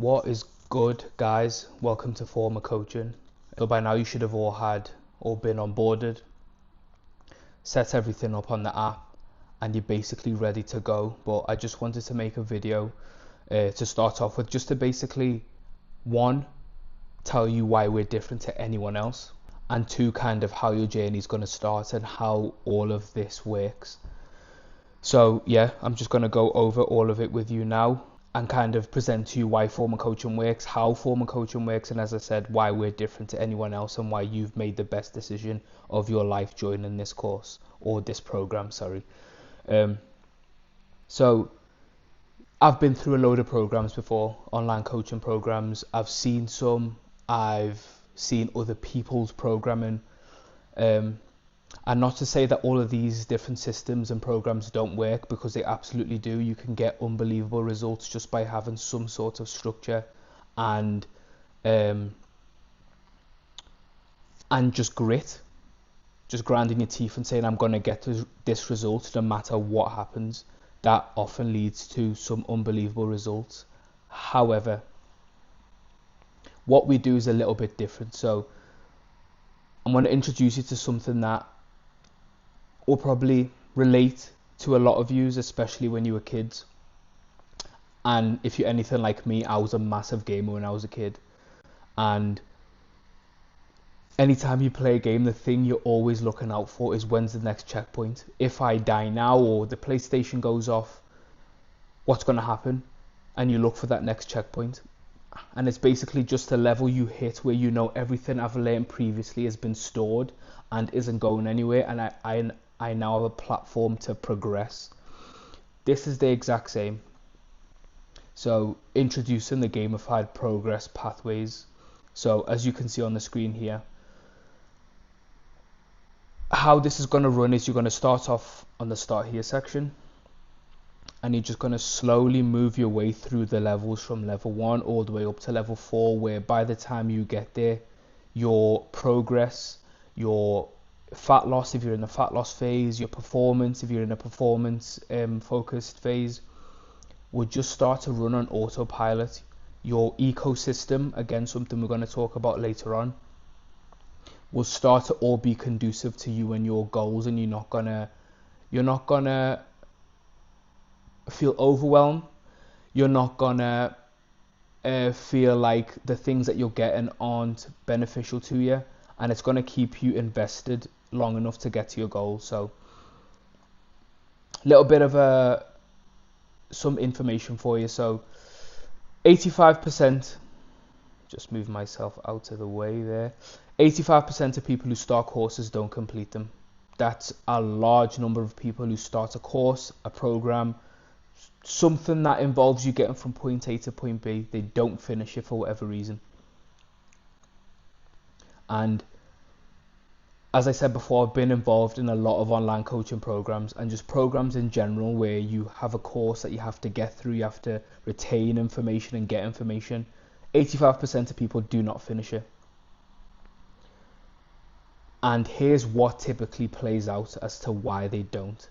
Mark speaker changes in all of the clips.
Speaker 1: What is good, guys? Welcome to Forma Coaching. So by now you should have all had or been onboarded, set everything up on the app, and you're basically ready to go. But I just wanted to make a video to start off with, just to basically, one, tell you why we're different to anyone else, and two, kind of how your journey is going to start and how all of this works. So yeah, I'm just going to go over all of it with you now and kind of present to you why Forma Coaching works, how Forma Coaching works, and as I said, why we're different to anyone else and why you've made the best decision of your life joining this course or this program, sorry. So I've been through a load of programs before, online coaching programs. I've seen some, I've seen other people's programming. And not to say that all of these different systems and programs don't work, because they absolutely do. You can get unbelievable results just by having some sort of structure and just grit, just grinding your teeth and saying, I'm going to get this result no matter what happens. That often leads to some unbelievable results. However, what we do is a little bit different. So I'm going to introduce you to something that will probably relate to a lot of you, especially when you were kids. And if you're anything like me, I was a massive gamer when I was a kid. And anytime you play a game, the thing you're always looking out for is, when's the next checkpoint? If I die now or the PlayStation goes off, what's going to happen? And you look for that next checkpoint. And it's basically just a level you hit where you know everything I've learned previously has been stored and isn't going anywhere, and I now have a platform to progress. This is the exact same. So introducing the gamified progress pathways. So as you can see on the screen here, how this is going to run is you're going to start off on the start here section, and you're just going to slowly move your way through the levels from level 1 all the way up to level 4, where by the time you get there, your progress, your fat loss if you're in the fat loss phase, your performance if you're in a performance focused phase, will just start to run on autopilot. Your ecosystem, again something we're going to talk about later on, will start to all be conducive to you and your goals, and you're not gonna feel overwhelmed. You're not gonna feel like the things that you're getting aren't beneficial to you, and it's gonna keep you invested long enough to get to your goal. So a little bit of some information for you. So 85%, just move myself out of the way there, 85% of people who start courses don't complete them. That's a large number of people who start a course, a program, something that involves you getting from point A to point B. They don't finish it for whatever reason. And as I said before, I've been involved in a lot of online coaching programs and just programs in general where you have a course that you have to get through, you have to retain information and get information. 85% of people do not finish it. And here's what typically plays out as to why they don't.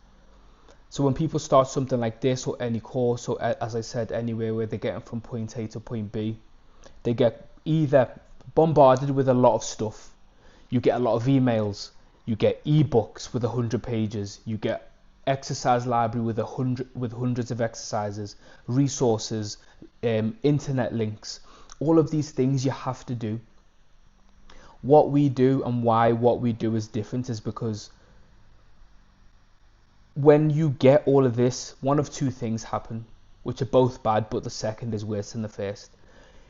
Speaker 1: So when people start something like this, or any course, or as I said, anywhere where they're getting from point A to point B, they get either bombarded with a lot of stuff. You get a lot of emails, you get ebooks with 100 pages, you get exercise library with hundreds of exercises, resources, internet links, all of these things you have to do. What we do and why what we do is different is because when you get all of this, one of two things happen, which are both bad, but the second is worse than the first.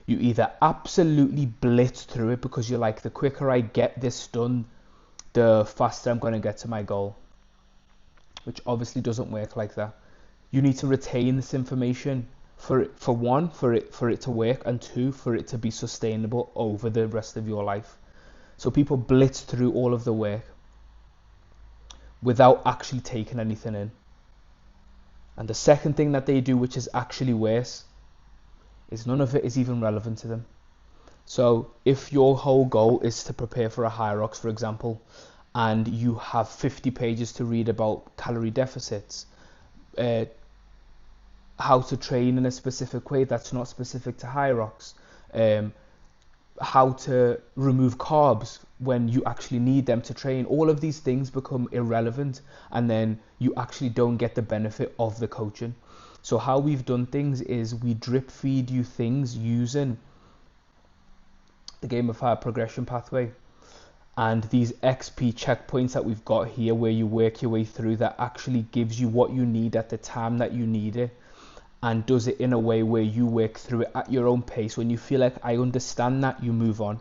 Speaker 1: You either absolutely blitz through it because you're like, the quicker I get this done, the faster I'm going to get to my goal, which obviously doesn't work like that. You need to retain this information for it to work, and two, for it to be sustainable over the rest of your life. So people blitz through all of the work without actually taking anything in. And the second thing that they do, which is actually worse, is none of it is even relevant to them. So if your whole goal is to prepare for a Hyrox, for example, and you have 50 pages to read about calorie deficits, how to train in a specific way that's not specific to high rocks, how to remove carbs when you actually need them to train. All of these things become irrelevant, and then you actually don't get the benefit of the coaching. So how we've done things is we drip feed you things using the gamified progression pathway and these XP checkpoints that we've got here, where you work your way through, that actually gives you what you need at the time that you need it, and does it in a way where you work through it at your own pace. When you feel like, I understand that, you move on.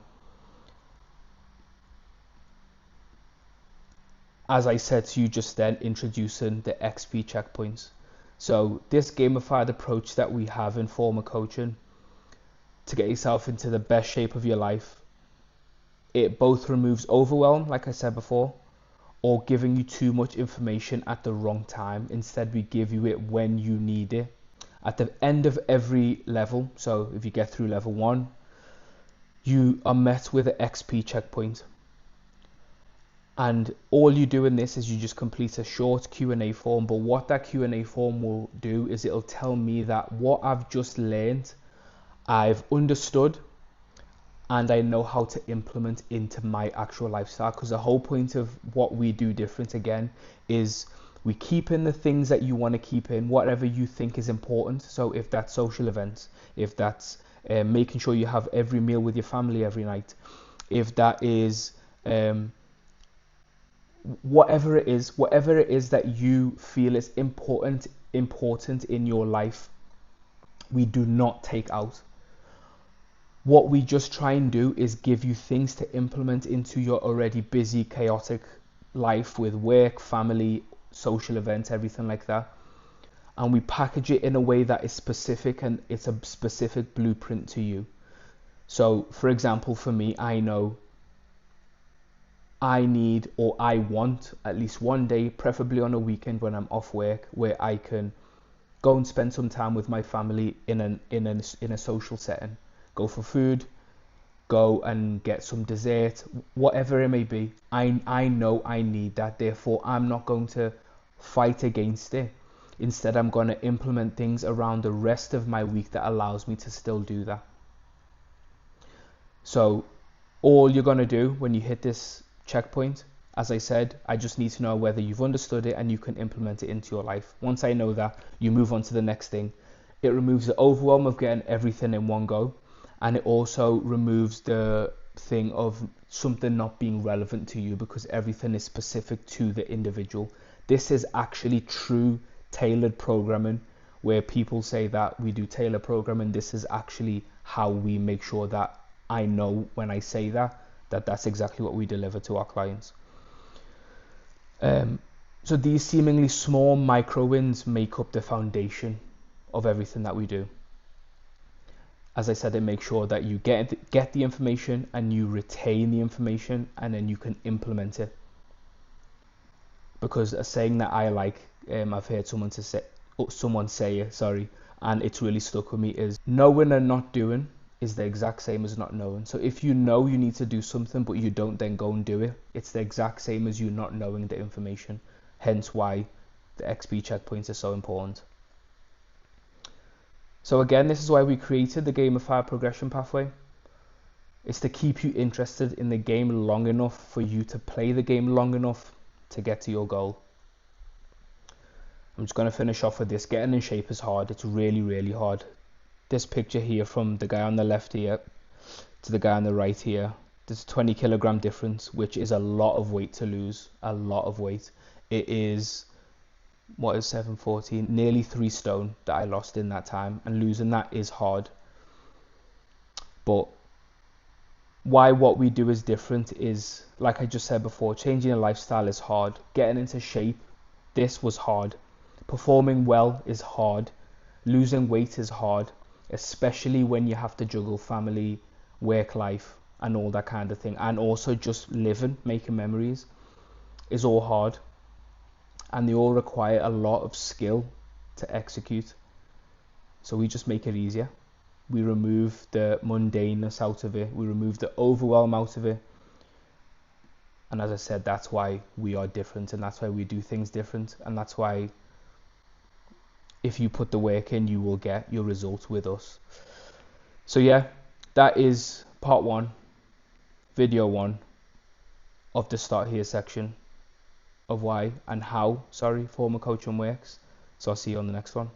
Speaker 1: As I said to you just then, introducing the XP checkpoints. So this gamified approach that we have in Forma coaching to get yourself into the best shape of your life, it both removes overwhelm, like I said before, or giving you too much information at the wrong time. Instead, we give you it when you need it. At the end of every level, so if you get through level 1, you are met with an XP checkpoint. And all you do in this is you just complete a short Q&A form. But what that Q&A form will do is it'll tell me that what I've just learned, I've understood, and I know how to implement into my actual lifestyle. Because the whole point of what we do different, again, is we keep in the things that you want to keep in, whatever you think is important. So if that's social events, if that's making sure you have every meal with your family every night, if that is whatever it is that you feel is important in your life, we do not take out. What we just try and do is give you things to implement into your already busy, chaotic life with work, family, social events, everything like that. And we package it in a way that is specific, and it's a specific blueprint to you. So for example, for me, I know I need, or I want, at least one day, preferably on a weekend when I'm off work, where I can go and spend some time with my family in a social setting. Go for food, go and get some dessert, whatever it may be. I know I need that, therefore I'm not going to fight against it. Instead, I'm going to implement things around the rest of my week that allows me to still do that. So all you're going to do when you hit this checkpoint, as I said, I just need to know whether you've understood it and you can implement it into your life. Once I know that, you move on to the next thing. It removes the overwhelm of getting everything in one go, and it also removes the thing of something not being relevant to you, because everything is specific to the individual. This is actually true tailored programming. Where people say that we do tailored programming, this is actually how we make sure that I know when I say that's exactly what we deliver to our clients. So these seemingly small micro wins make up the foundation of everything that we do. As I said, it makes sure that you get the information and you retain the information, and then you can implement it. Because a saying that I like, I've heard someone say it, and it's really stuck with me, is knowing and not doing is the exact same as not knowing. So if you know you need to do something but you don't then go and do it, it's the exact same as you not knowing the information. Hence why the XP checkpoints are so important. So again, this is why we created the gamified progression pathway. It's to keep you interested in the game long enough for you to play the game long enough to get to your goal. I'm just going to finish off with this. Getting in shape is hard. It's really, really hard. This picture here, from the guy on the left here to the guy on the right here, there's a 20 kilogram difference, which is a lot of weight to lose. A lot of weight. It is, what is 714? Nearly 3 stone that I lost in that time, and losing that is hard. But why what we do is different is, like I just said before, changing a lifestyle is hard. Getting into shape, this was hard. Performing well is hard. Losing weight is hard, especially when you have to juggle family, work life, and all that kind of thing. And also just living, making memories, is all hard. And they all require a lot of skill to execute. So we just make it easier. We remove the mundaneness out of it. We remove the overwhelm out of it. And as I said, that's why we are different, and that's why we do things different, and that's why if you put the work in, you will get your results with us. So yeah, that is part 1, video 1 of the Start Here section of why and how, Forma Coaching works. So I'll see you on the next one.